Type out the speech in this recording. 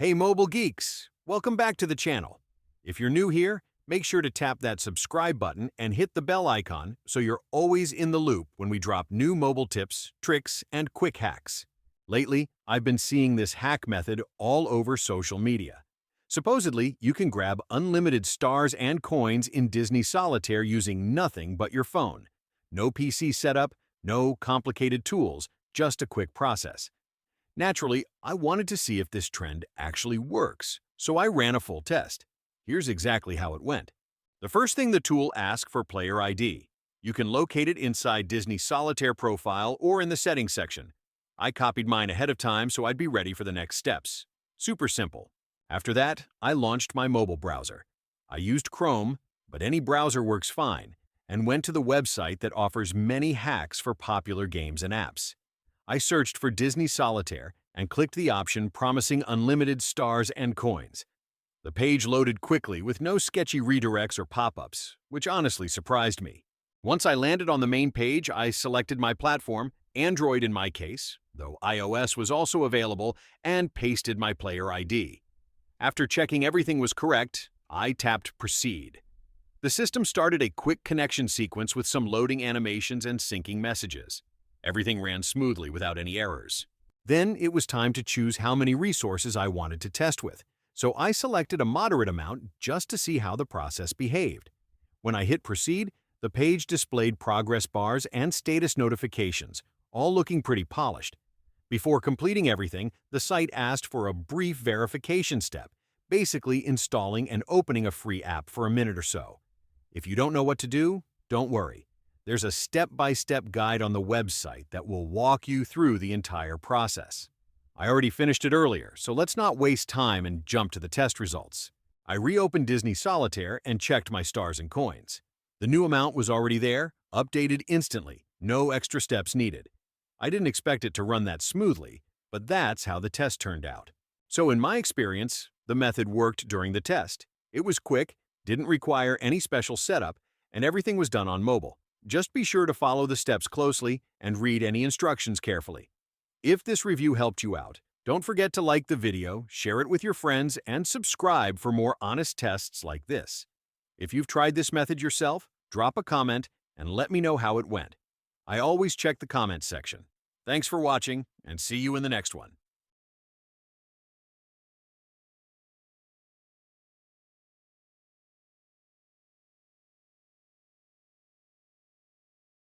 Hey mobile geeks, welcome back to the channel. If you're new here, make sure to tap that subscribe button and hit the bell icon so you're always in the loop when we drop new mobile tips, tricks, and quick hacks. Lately, I've been seeing this hack method all over social media. Supposedly, you can grab unlimited stars and coins in Disney Solitaire using nothing but your phone. No PC setup, no complicated tools, just a quick process. Naturally, I wanted to see if this trend actually works, so I ran a full test. Here's exactly how it went. The first thing the tool asks for player ID. You can locate it inside Disney Solitaire profile or in the settings section. I copied mine ahead of time so I'd be ready for the next steps. Super simple. After that, I launched my mobile browser. I used Chrome, but any browser works fine, and went to the website that offers many hacks for popular games and apps. I searched for Disney Solitaire and clicked the option promising unlimited stars and coins. The page loaded quickly with no sketchy redirects or pop-ups, which honestly surprised me. Once I landed on the main page, I selected my platform, Android in my case, though iOS was also available, and pasted my player ID. After checking everything was correct, I tapped Proceed. The system started a quick connection sequence with some loading animations and syncing messages. Everything ran smoothly without any errors. Then it was time to choose how many resources I wanted to test with, so I selected a moderate amount just to see how the process behaved. When I hit Proceed, the page displayed progress bars and status notifications, all looking pretty polished. Before completing everything, the site asked for a brief verification step, basically installing and opening a free app for a minute or so. If you don't know what to do, don't worry. There's a step-by-step guide on the website that will walk you through the entire process. I already finished it earlier, so let's not waste time and jump to the test results. I reopened Disney Solitaire and checked my stars and coins. The new amount was already there, updated instantly, no extra steps needed. I didn't expect it to run that smoothly, but that's how the test turned out. So in my experience, the method worked during the test. It was quick, didn't require any special setup, and everything was done on mobile. Just be sure to follow the steps closely and read any instructions carefully. If this review helped you out, don't forget to like the video, share it with your friends, and subscribe for more honest tests like this. If you've tried this method yourself, drop a comment and let me know how it went. I always check the comments section. Thanks for watching, and see you in the next one.